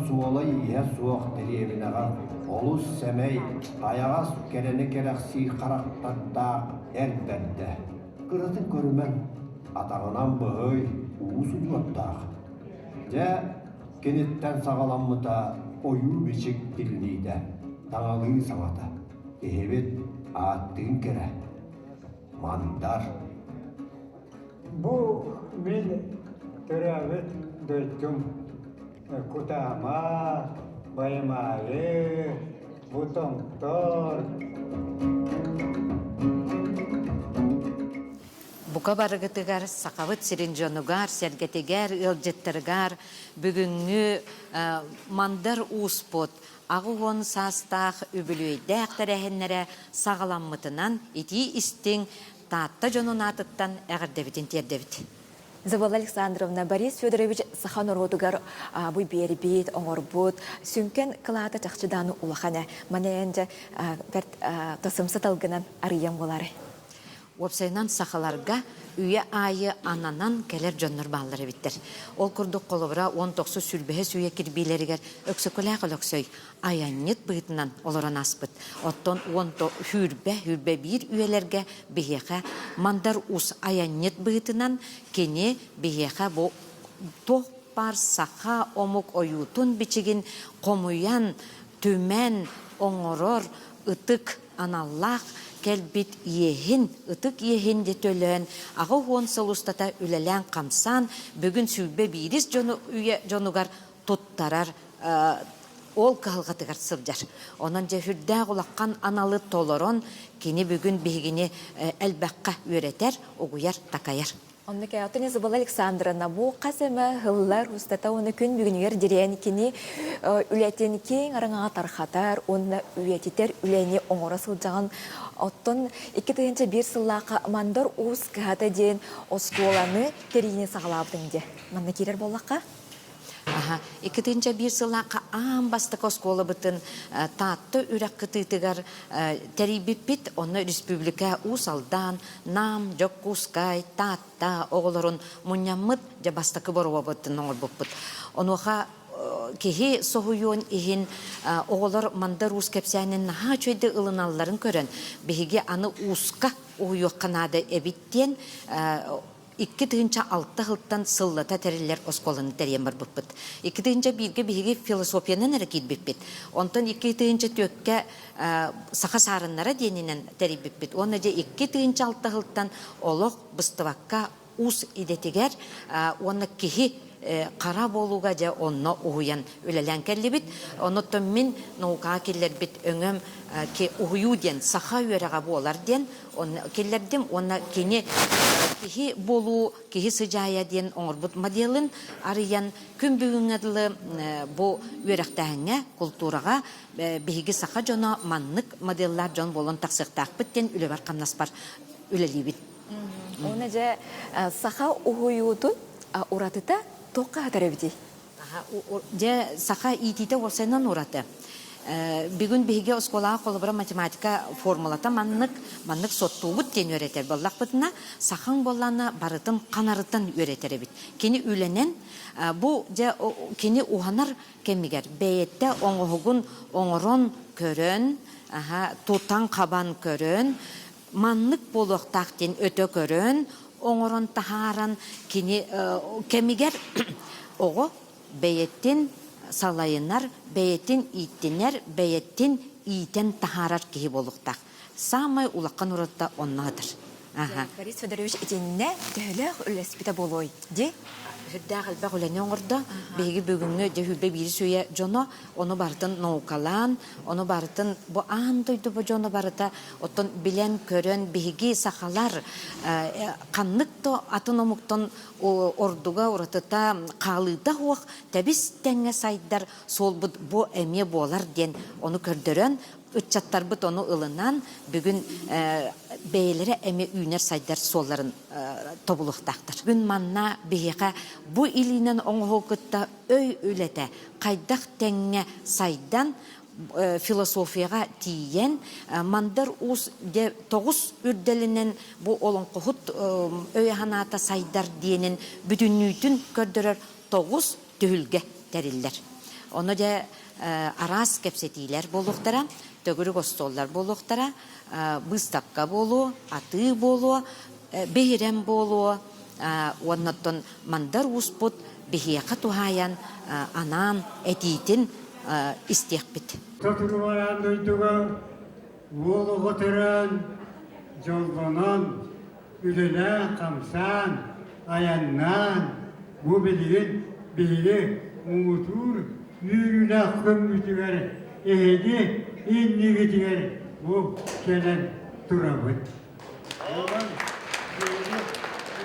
суола ие суох теребинага олус семей аягас керени керекси карактаттаак эрберде. Кыратын көрүмен атағынан быһый уусу юаттаах. Же кенеттен сагаламмыта ойу бичик дилниде. Таңалыы саңата. Эхебет ааттыын кере. Мандар. Бу мен төрәбет дөйттім. Кутама, байымайы, бутоңтор. Бука барыгытыгар, сақавыт сиринжонугар, сәргетегер, ылжеттергар, бүгүнгү мандар успот, ағуғын састақ үбілуйдәк тәрәхеннері сағаламмытынан ити истің таатта жонун атыттан әғірдебітін тердебіт. Завола Александровна, Борис Федорович сахан оротугар буй бербит, оңорбут, сүнкен кылаата чақчыдану улахана. Манайынжа тосымсы талгынан арыям болары. Опсайнан сақаларға үйе айы ананан келер жоннор баллары биттер. Ол күрдік қолыбыра 19 сүрбеhe сүйе кирбейлерігер өксөкөләқ өлөксөй аянет бұйтынан олоран аспыт. Оттон 10 хүрбе бір үйелерге бейеқа мандар ус аянет бұйтынан кене бейеқа бұл тоқ бар сақа омук оютун бичигин қомуян төмен оңорор ытык аналлақ келбит иехин, ытык иехин де төлөн, ағы хуон сылустата үлелен қамсан, бүгін сүлбе бирис жонугар туттарар, ол калғатыгар сылжар. Онан же хүрдә ғулаққан аналы толорон, кені бүгін бігіне әлбәққа өретер, оғуяр такаяр. Онны кәятын Изабелла Александровна, бу қасымы ғыллар ұстата оны күн бүгінігер дирен кені үләтен кең араңаға тархатар, онны үләтетер үләне оңыра сылжаған оттон 2-1 сыллақа мандар уыз кәді ден осколаны терейіне сағалабдың де. Манна керер болаққа? 2-1 сыллақа аң бастық осколы бұтын таатты үрәк қытытығар тәрейбіппіт, оны республика усалдан, нам, жок ускай, таатта, оғылырын мұнямыд жа бастықы боруа бұтын оңыр бұппыт. Онуға кеһи соһуйон иһин оголор мандар уус кепсәнен наһа чөйдө ылыналларын көрөн биһиге аны ууска уйуакканады эбиттен 2-6 хылттан сыллата терелер осколаны терен бар буппут. 2-1-ге биһиге философиянан әрекет биппит. Онтон 2-4-ке саха сарыннара денинен терен биппит. Оны же 2-6 хылттан олог быстыбакка уус идетигер, оны кеһи қара болуға жа онно уйан үлелен келлебит. Оноттон мен наука келлер бит өңөм ке уйу ден саха үйераға болар ден келлердим онна кене кихи болу кихи сыжая ден оңорбут моделин арыян күн бүгүнгәдле бу үйерактәңе культурага биһиги саха жона маннык моделлар жон болон таксыктак биттен үле бар камнаспар үлелибит. Оны же саха уйутун уратыта тоққа тарабити. Же саха итите орсенан ураты. Бүгін биһиге осколаға қолыбыра математика формулата маннык соттуғыт ден өретер боллақ бұтына, сахан болланы барытын қанарытын өретер бит. Кені үленен, бұл же кені уханар кемігер. Бәйетті оңығын оңырон көрін, тұтан қабан көрін, маннык болуқтақ ден өті көрін, оңырон тахаран кемигер оғы бәйеттен салайынар, бәйеттен иттенер, бәйеттен иттен тахарар кейі болуқтақ. Самай улаққан ұратта оннадыр. Борис Федорович, етеніне тәліғ үлеспіті болуй, де? Хүдді ғалбақ үләне оңырда, бейгі бүгінгі де хүлбе бейі сөйе жоно, оны барытын наукалан, оны барытын бұ андойды бұ жоно барыта, оттын білен көрін бейгі сақалар, қаннықты атын омуқтын ордуға ұратыта қалыда оқ, тәбіс тәңе сайдар сол бұ әме болар ден, оны көрдірін, үтчаттар бұт оны ылынан бүгін бәйлері әме үйнер сайдар соларын тобылықтақтыр. Бүгін манна бейеға бұ илінен оңғылқытта өй өлеті қайдақ тәңе сайдан философияға тиен мандар уыз 9 үрделінен бұ олың құхыт өй ханата сайдар дейінен бүтіннүйтін көрдірер 9 түйілге тәрілдер. Onu da aras kepsetiler boluktara, tögürü kostollar boluktara, bıstakka bolu, atı bolu, behirem bolu, ondan mandar usput, behiyaka tuhayan, anan, etitin istiyakbit. Tutulmayan duyduğu Ulu oturan, yoldanan, ülüne kamsan, ayannan, bu bilgin biri umutur, yürüne kömütüver, ehedi, inni gitiver, bu gelen durabıt. Olan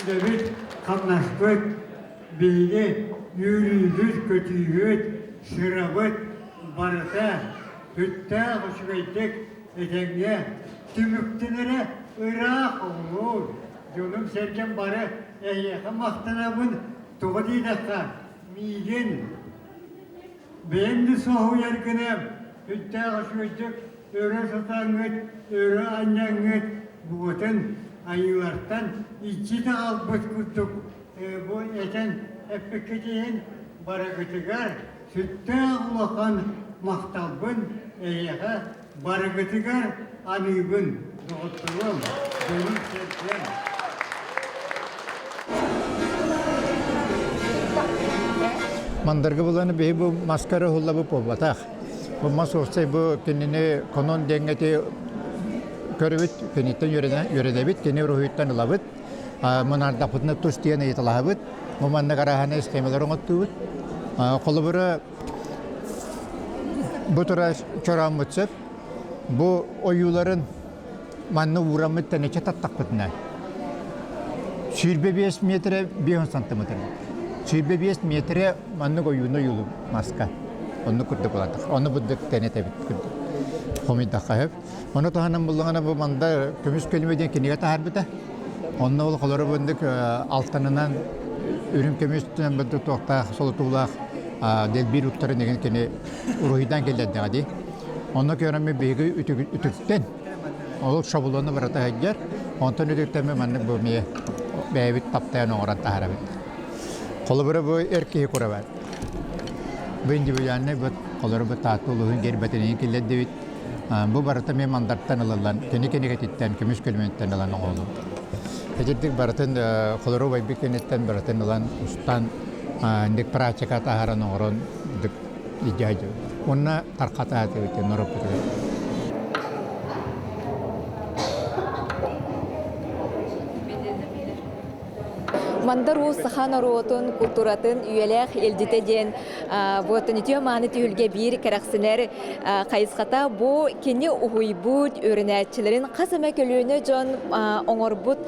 biri kamlaştık, biri yürüyüz, kötüyüz, sırabıt, barıta, tütte hoşuma ettik, eteğine tümüktülere Irak olur. Canım serken barı eyyaka mahtanabın tuğu dakika migin. Ben de soğuk yerkinem, tütte hoşuma ettik, öre satangıt, öre annangıt, buğutun ayılardan içi de albıt kuttuk. Bu eten hep bekleyin, barakıtıgar, sütte ulakan mahtabın eyyaka barakıtıgar anıbın doğuttuğum benim serken. Mandarga bulanı behi bu maskara hulla bu pobatak. Bu mas olsa bu kendini konon dengeti körübüt kenitten yöredebit, keni ruhuyuttan ılabıt. Mınarda pıtını tuş diyen eğitalahabıt. Bu manna karahane istemeler oğuttubut. Kolubura bu tura çoran mutsep. Bu oyuların manna uğramıt teneçe tattak pıtına. Sürbe 5 metre 1 santimetre. Sürbe 5 metre manna oyunu yolu maska. Onu kurduk oladık. Onu budduk tenete bitti. Komidaka hep. Onu tahanım bulduğuna bu manda kömüs kelimeden kiniga taharbıda. Onu ol kolları bulduk altınından ürün kömüsünden bulduk tohta solutuğulak del bir uttarı negen kini uruhidan geldi hadi. Onu köremi beygi ütükten. Olup şabulonu barata hegger. Ondan ütükten mi manna bu miye beyvit taptayan oğran taharabit. Kolları bu erkeği kuravar. Bence bu yani bu kolları bu tatlı oluğun geri beteneğin kirlendi bit. Bu barata mi mandarttan alılan, kendi getitten, kömüs kelimetten alan oğlu. Ecirdik baratın kolları vay bir kenetten baratın alan ustan nek praçeka taharan oğran dik icacı. Ona tarkata atı bit, norup bit. Мандару сахан оротун культуратын үелек элдитеден бутын итё маны түйүлге бир керексинер кайыската бу кини уйбут өрүнәчилерин казыма көлүнө жон оңорбут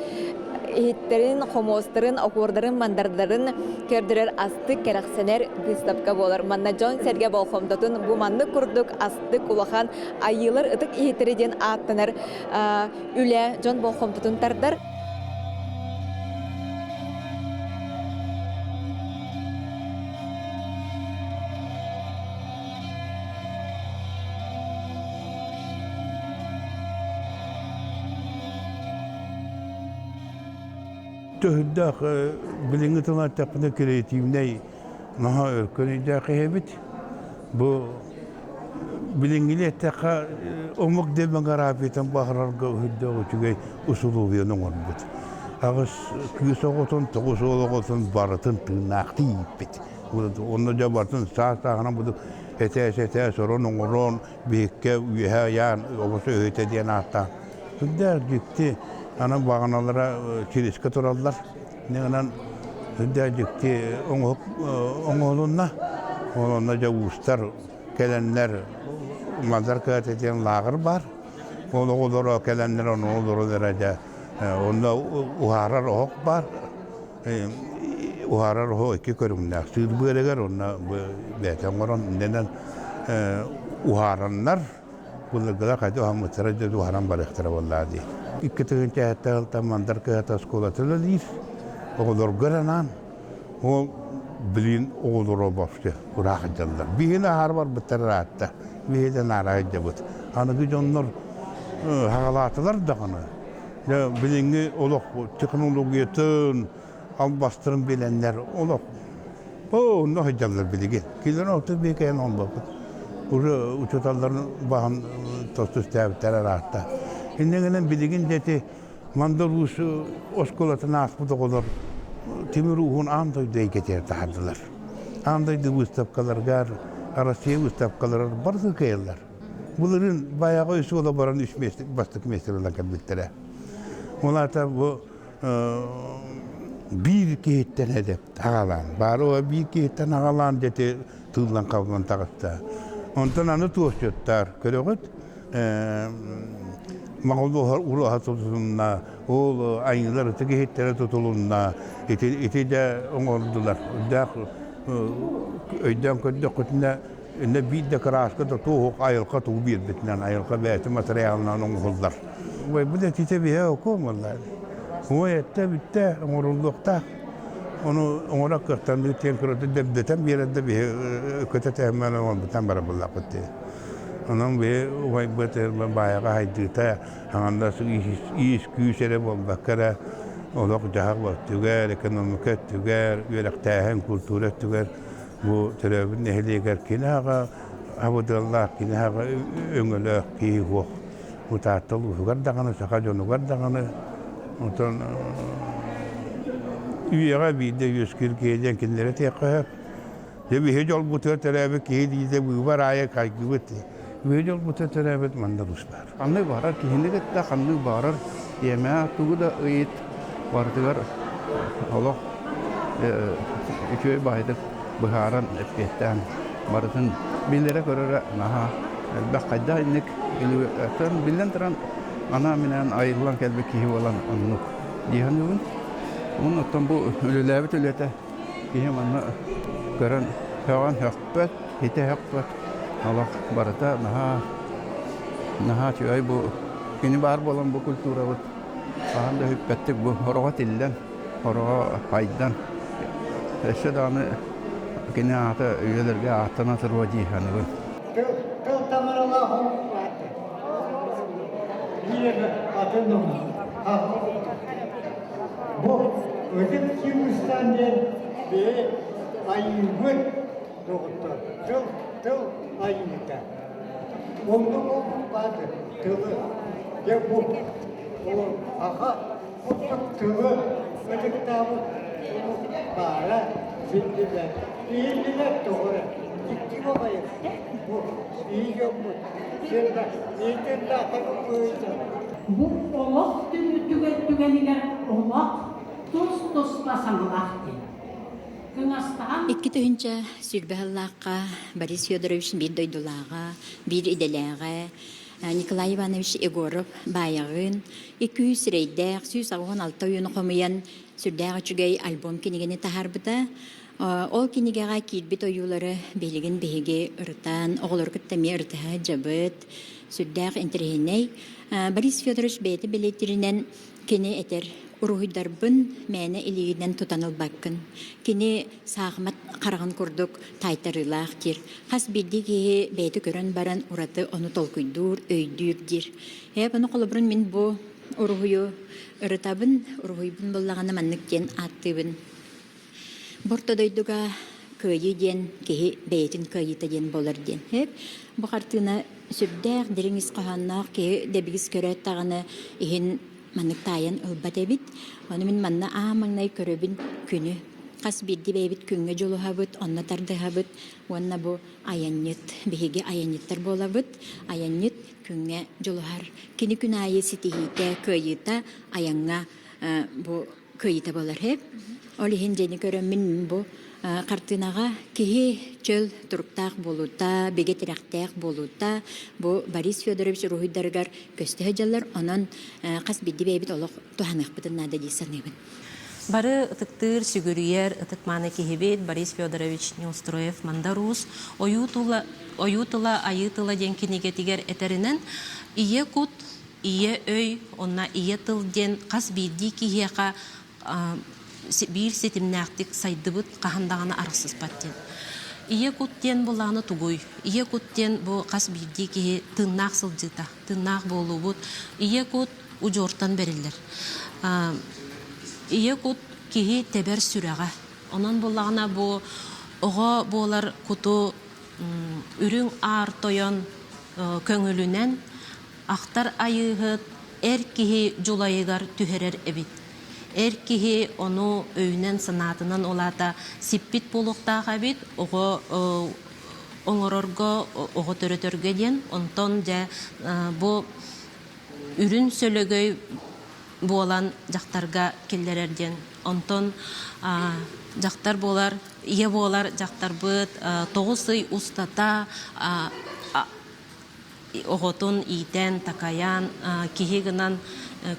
hitlerin, homosların, okurların, mandarların kördürer astık kereksener выставка болар. Manna John Serge Bolhomdotun bu manlı kurduk astık ulahan ayılar ıtık ihtiriden attınar üle John Bolhomdotun tardar. Töhüddaq bilingi tınataqını kreativney naha örkönüydaq hebit. Bu bilingili taqa omuk demen garafitan bahrarga hüddaq uçugay usuluviyanın orbut. Ağız küsoğutun, toğusoğutun baratın tırnaqti yipit. Onda jabartın sağ-sağına budu ete sorun oğron bihikke üyeha yan obusu öğüte diyen hatta. Hüddaq gitti. Ana bağanalara çiriske turallar. Neğenen hüddacıkti oğulunna. Oğulunna javustar, gelenler, mazar kağıt eden lağır var. Oğulları gelenler oğulları derece. Onda uharar oğuk var. Uharar oğuk iki körümler. Sığdı böyleler ona beten oran. Neden uharanlar bunlar kadar hamutlara uharan balıktır vallahi. İki tığınca hatta mandar kağıt skolatı değil. Oğullar görenan. O bilin oğulları başlıyor. Uğraşacaklar. Bir har var biter hatta. Bir de narayıcı bud. Hani güç onlar halatılar da hani. Ya bilingi oluk teknolojiyatın al bastırın bilenler oluk. О, ну хыджаллар билиги. Килен оту бекен он бапыт. Уже учуталларын бахан тостус тәбіттер арақта. Иннегенен билигин дети мандалус осколатына ақпыды қолар темір уғын андай дей кетер тахардылар. Андайды выставкаларгар, Россия выставкалар барсы кайылар. Бұларын баяғы өсі ола баран үш бастық местерлер кәлбеттері. Оларда бұл bir kehitten edep tağalan. Bari o bir kehitten ağalan dete tığlan kavgan tağıtta. Ondan anı tuğuşutlar. Körüğüt mağuldu uluğa tutulunna, oğlu aynılar ıtı kehittere tutulunna, eti de oğuldular. Öyden kötü kütüne ne bir de kıraaşkı da tuğuk ayılka tuğu bir bitinden ayılka beti materyalından oğuldular. Bu da titebiye okum vallahi. O ette bitti, umurullukta. Onu ona kırktan bir tenkırıtı debdeten bir yerde bir kötü tehmel olmadan beraber gitti. Onun bir vay beter bayağı haydıta, anda su iş güçleri bombakara, olak cahak var tüger, ekonomik tüger, yörektahen kültürü tüger. Bu tarafın nehliger kinaga, abudallah kinaga öngülük ki yok. Bu tahtlı ugardanı, sakaconu ugardanı. Ondan üyeye bir de 140'den kendilere tekrar. Ya bir hecol bu tarafı ki de bu var aya kaygıbıtı. Bir hecol bu tarafı mandaluşlar. Anne barar ki hindi de kanlı barar yemeğe tuğu da ıyıt vardılar. Allah üçü baydık baharan etketten barıtın billere göre naha bakayda indik ilüten billen taran ana minen ayrılan kelbek ki olan anlık diyen yolun. Onun tam bu ölülevet ölete diyem anla gören hevan hakbat hite hakbat Allah barata naha çöy bu yeni bar olan bu kültüre bu ahanda hüppettik bu horoğa tilden horoğa haydan eşedanı yine ata üyelerge atana tırvacı hanı Bu ödüm Hindistan ve ayıbın doktor. Tıl ayıbıda. Onu o vardı. Tılı. Ya bu. O aha. O tılı. Ödük tavuk. Para. Zindiler. İyililer doğru. Gitti babayı. Bu. İyi yok bu. Şimdi iyidir de atakı koyacağım. Bu olak tügeniler olak tosta sanılaqtı. Kınastan İki tühünce Sülbehallaqqa, Boris Fyodorovich bir doydulağa, bir ideleğe, Nikolay Ivanovich Egorov bayağın, 200 reydek, 116 oyunu komayan Süldeğe çügey album kinigeni taharbıda, ol kinigeğa kirbit oyuları beligin behege ırıtan, oğulur küttemi ırtıha jabıt, Süldeğe enterheney, Boris Fyodorovich beti biletirinen kini eter, uruhidarbın mene iliğinden tutanıl bakkın. Kini sağmat qarağın kurduk taytarılaq dir. Has bildi ki beti görün baran uratı onu tolkuydur, öydür dir. Hep onu kolabrın min bu uruhuyu ırıtabın, uruhuybun bollağını manlıkken attıbın. Borta doyduga köyü den, kehi betin köyü den bolar den. Hep bu kartına sübdəq diriniz qahanaq kehi debigiz köret tağını ihin manık tayan ılbat ebit. Onu min manna ağamangnay köröbün günü. Kas bildi bebit küngü jolu habıt, onna tardı habıt. Onna bu ayanyıt, bihigi ayanyıttar bolabıt. Ayanyıt küngü joluhar. Kini künayi sitihite, köyüta, ayanga bu köyüta bolar hep. Olihin jeni körömin bu kartınağa kihi çöl turuktaq boluta, begetiraqtaq boluta, bu Boris Fyodorovich ruhuydargar köstü hıjallar, onun kas bildi bebit oluq tuhanıq bıdın nada disanıbın. Бары ытыктыр сүгүрүер ытыкманы кихибит Борис Федорович Неустроев мандарус оютыла айытыла ден кинегетигер этеринен ие кут ие өй онна ие тыл ден кас билди кихияка бир сетимнактик сайдыбыт кахандаганы арыксыз паттен ие кут ден буланы тугуй ие кут ден бу кас билди кихи тыннак сылжыта тыннак болубут ие кут ужортан берилер Ие кут кихи тебер сүрэҕэ. Онон буллағына бу Оға болар куту үрүң аар тойон көңүлүнен ақтар айыгыт эр кихи жулайыгар түһерер эбит. Эр кихи ону өйнен сынатынан олата сиппит болуктаага бит, ого оңорорго ого төрөтөргө ден, онтон же бу үрүн сөлөгөй болан жактарга келлерерден. Онтон жактар болар, ие болар жактар быт, тоғысы устата оғотун итен, такаян, кихигынан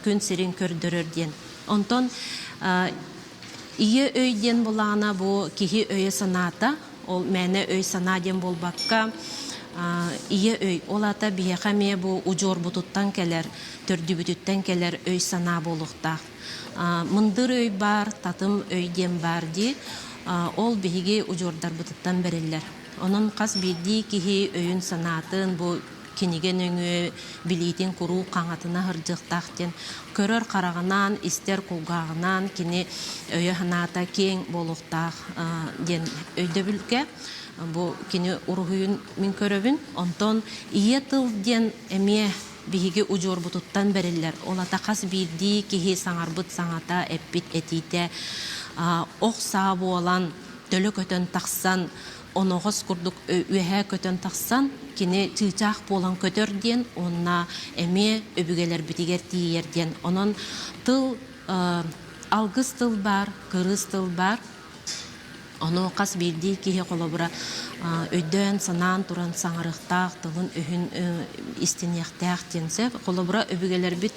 күн сирин көрдөрөрден. Онтон ие өйден болағына бу кихи өйе саната, ол мәне өй санаден болбаққа ие өй. Олата бияқаме бу ужор бутуттан келер, төрдүбүтүттен келер өй сана болуқтақ. Мындыр өй бар, татым өйден бар ди, ол биһиги ужордар бутуттан берелер. Онун қас бидди кихи өйін санатын бу киниген өңі билитин куру қаңатына хыржықтақтен көрөр қарағынан, истер кулгағынан кини өйі ханата кең болуқтақ ден өйді бүлке. Бу кини урухуйун мин көрөбүн. Онтон ие тыл ден эме биһиги ужор бутуттан берелер. Олата қас бидди кихи саңарбыт саңата эппит этите ох саабы олан төлө көтөн тақсан оноғыз күрдік өйе көтөн тақсан кини тыычақ болан көтөрден онна эме өбүгелер битигер тиерден. Онон тыл алгыс тыл бар, кырыс тыл бар. Оно қас билди кихи қолобыра өйдөн санан туран саңарықтақ, тылын өйін истинияқтақ денсе, қолобыра өбігелер бит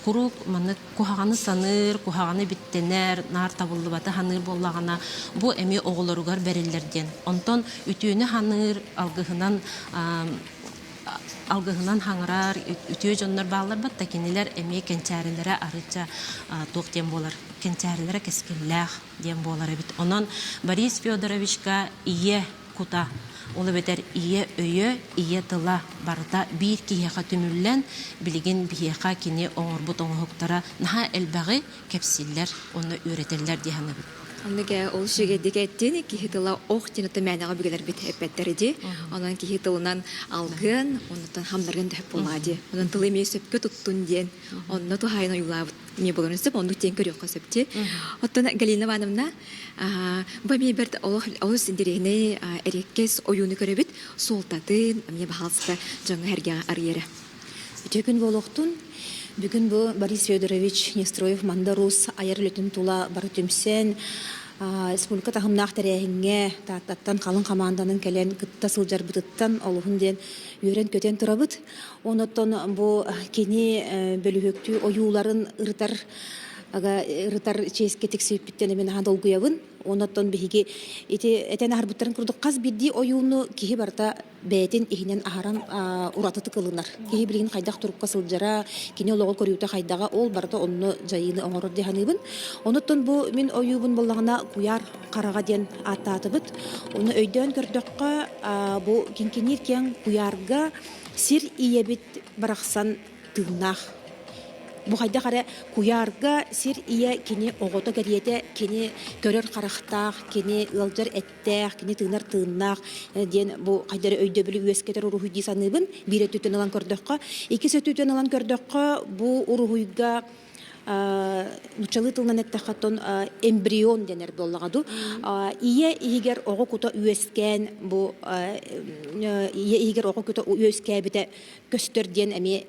курук маны кухағаны саныр, кухағаны биттенер, нар табылды баты ханыр боллағана, бу эми оғылыругар бәрелерден. Онтон үтүйіні ханыр алгыһынан хаңырар, үтүйө жоннор бағылар бат, такенелер эме кенчәрелері арыча тоқ дем болар. Кенчәрелері кескелләқ дем болар бит. Онон Борис Федоровичка ие кута, олы бетер ие өйө, ие тыла барыта бир киеха түмүллен, билеген бияха кини оңорбут оңоқтара наха әлбәғи кепсиллер, оны үйретелер дияны бит. Онныга ол шегедеге еттен кихитыла ох тенеті мәнеға бүгелер бит әппәттәрі онан кихитылынан алгын, оннан хамдарган дөп болады. Онан тылы мей сөпкі тұттун ден, онна тухайына юлабыт ме боларын сөп, онды тен көрек сөпте. Оттан Галина Ивановна, ба мей берді олыс сендерегіне әреккес ойуны көребіт, солтатын, ме бағалсыда жаңа әрге арьері. Өтекін болуқтын, бүгін бұл Борис Федорович Нестроев мандарус аяр үлетін тула бары түмсен, республика тағымнақ тәрәйінге таттан қалын команданың кәлен күтті сылжар бұтыттан олығын ден үйрен көтен тұрабыт. Оныттан бұл кені бөлігөктүү оюларын ырытар чейске тексейіппіттен емен аған долгуябын. Оныттан бігі әтен арбыттарын күрдік қаз бидді оюны кеге барта бәйтін ихінен ахаран ұратыты қылынар. Кеге білген қайдақ тұрыққа сылжара, кені олығыл көріуті қайдаға ол барта оны жайыны оңырыр деханыбын. Оныттан бұл мен оюбын болағына куяр қараға ден аттатыбыт. Оны өйден көрдіққа бұл кенкенер кен куярға сир иебіт барақсан тыңнақ. Бу хайда қара куярга сир ие кені оғото кәрiyete, кені көрер қарақтақ, кені ылжар әттәқ, кені тыңнар тыңнақ, ден бу хайдары өйді білі өскетер ұрухуйди саныбын, бире түтін алан көрдіққа. Икісі түтін алан көрдіққа бу ұрухуйга нучалы тылнан әттәқаттон эмбрион денер боллағаду. Ие игер оғы күті өскен, бу ие игер оғы күті өскәбіті көстөрден әме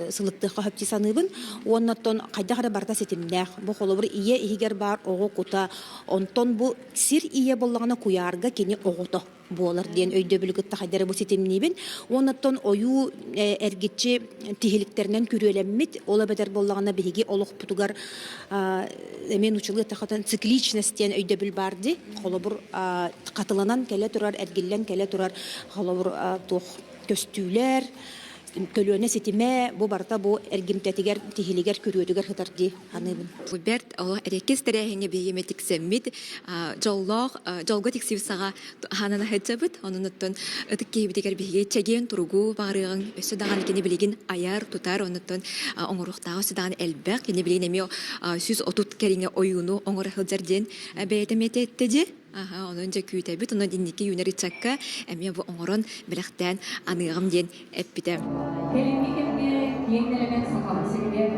сылыттыққа хөпті саныбын. Оннаттон қайдағыра барда сетімдәқ. Бу қолы бір ие игер бар оғы күті. Онтон бу сир ие боллағына куярға кені оғыты болар ден өйді білгітті қайдары бұл сетімнейбін. Оннаттон ойу әргетші тихиліктерінен күрелеммет. Ола бәдер боллағына бейге олық пұтығар әмен ұчылы тақатын цикличностен өйді біл барды. Қолы бір қатыланан кәлі тұрар, әргелен кәлі тұрар. Қолы бір көстүйлер, көлөне сетиме, бу барта бу эргимтетигер тихилигер көрүөдүгер хытарди аныбын. Бу берт Аллах эрекес терехине бейеме тиксеммит, жолго тиксивсага ханана хеджабыт, онуттан ытыккейбитигер бейге чеген туругу барыгын, өсө даган кени билигин аяр тутар, онуттан оңоруктагы өсө даган элбек, кени билигин эми сүз отут кериңе оюну оңор хылжарден бейтемете ettеди. Аха, onun ja küytäbit, onun dinniki юнер итсакка, әме бу оңорон билектен аныгым ден эппитем. Келимдикемге кийинделеген сакалысыгер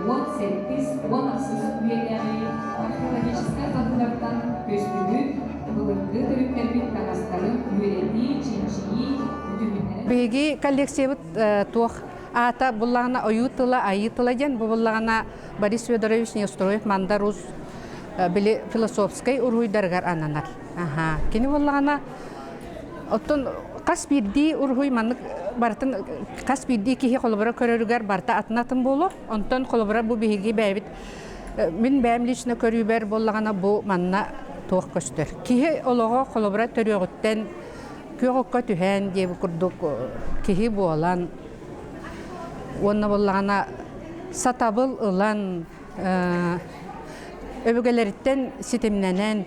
18-16 üyeleri археологический кадрлардан көстүгү былыргы төрүктөрбүт кагастарын үйрөти, чинчии, үтүмүнөр. Беги коллекциябыт туох ата буллагана оютыла, айытыла ден, бу буллагана Борис Федорович Неустроев Мандарус били философской ургуйдаргар ананар. Ага, кини буллагана оттон кас бирди ургуй маннык бартын кас бирди кихи колбара көрөрүгөр барта атнатын болу. Онтон колбара бу биги бәбит мен бәм лично көрүбер буллагана бу манна туох көстөр. Кихи олого колбара төрөгөттен көгөккө түһән дип курдук кихи болан. Онна буллагана сатабыл ылан өбөгөлөрүттен ситемненен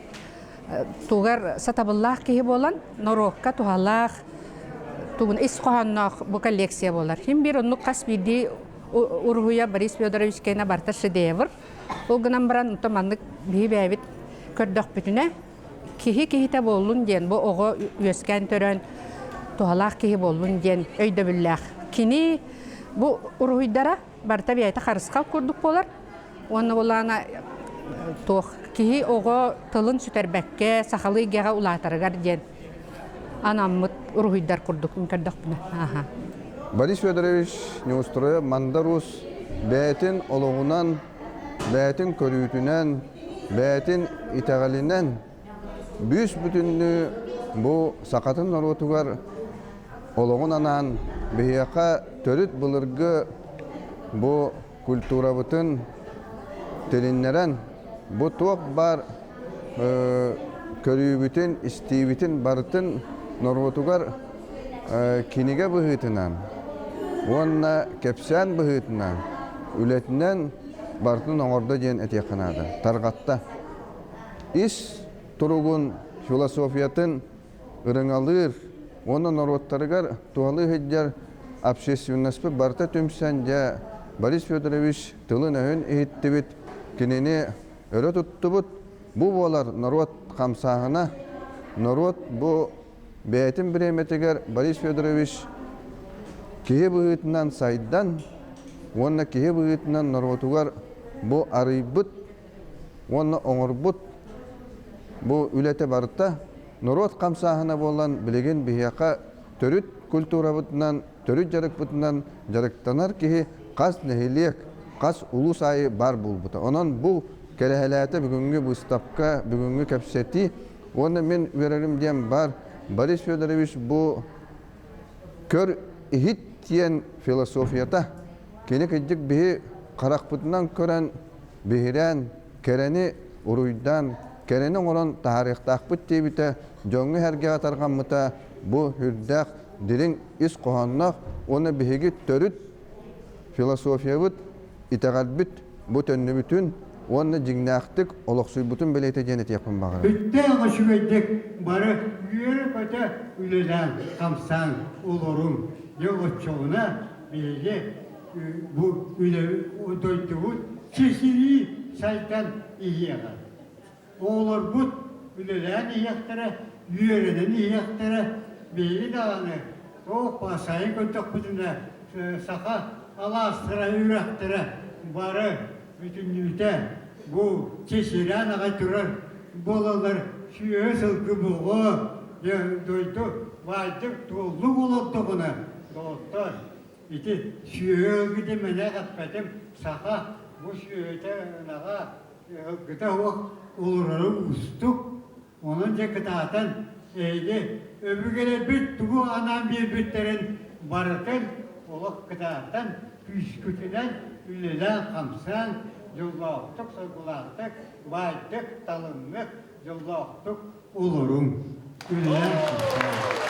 тугар сатабыллах кихи болан, норокка тухаллах тугун исқоһаннах бу коллекция болар. Хим бир онну кас биди ургуя Борис Федорович кена барта шедевр. Ол гынан баран утаманнык бибәбит көрдөх бүтүнө кихи болун ден бу ого үөскән төрөн тухаллах кихи болун ден өйдөбүллах. Кини бу ургуйдара барта бияйта харыска курдук болар. Онна булана тох кихи ого тылын сүтәрбәккә сахалыйгага улатарыгар ден анаммыт ургуйдар курдук көрдөх бүнө. Аха. Борис Федорович Неустроев Мандарус бәтин олоғунан, бәтин көрүтүнен, бәтин итәғалинен бүс бүтүннү бу сақатын наротугар олоғунанан бияқа төрүт былыргы бу культурабытын телиннерен бу туақ бар көрүбүтін, истибитин бартын наротугар киниге быһытынан, онна кепсән быһытынан, үлетінен бартын оңорда ден әтеқынады. Тарғатта. Ис тұруғын философиятын ырыңалыр, оны народтарығар туалы хеджер общественностьпы барта түмсән жа Борис Федорович тылын өйін ехеттібіт, кенені өрі тұттыбыт, бұ болар народ қамсағына, народ бұ бәйтін біреметігер Борис Федорович кеге бұғытынан сайдан, онна кеге бұғытынан народуғар бұ арыйбыт, онна оңырбыт, бұ үлеті барытта, народ қамсағына болан білеген бияқа төрүт культурабытынан, төрүт жарық бұтынан жарықтанар кеге қас нәхелек, қас улус айы бар бұл бұта. Онан бұл кәрәхәләті бүгінгі бұстапқа, бүгінгі кәпсеті, оны мен верерім дем бар. Борис Федорович бу көр ихит тиен философията кені кәдік бігі қарақпытынан көрен бігірен, кәрені ұруйдан, кәрені орын тарихтақпыт дейбіті жоңғы әрге атарған мұта бұ хүрдәқ дилин ис қоғаннақ, оны бігі төріт философия бұд, итағалбіт бұ төнні бүтін, оны жигнақтық олықсуй бұтын білейті жені текпін бағыры. Бүтті ғашугайдық бары үйері көті үлелен, қамсан, ұлырым, еғытшығына бейге бұ үлі дойдығыт кесiri сайтан иеға. Олар бұд үлелен иектірі, үйерінің иектірі бейгі дағаны, о пасайы көттік бұдына сақа аластыра үйректірі бары бүтіннүйті бұл кесирен аға тұрар болалар сүйе сылқы бұғы дойды вайдық толы болаттығына доғыттар. Ити сүйе өгіде мәне қатпәдім сақа бұл сүйеті аға ғыта оқ олырары ұстық. Оның же қытатан әйде өбігелер бүт тұғы анам бер бүттерін барытын олық қытатан күшкүтінен үлелен қамсан, жыллақтық, сұрғылақтық, байдық, талынмық, жыллақтық, ұлырым. Үлелен қамсан.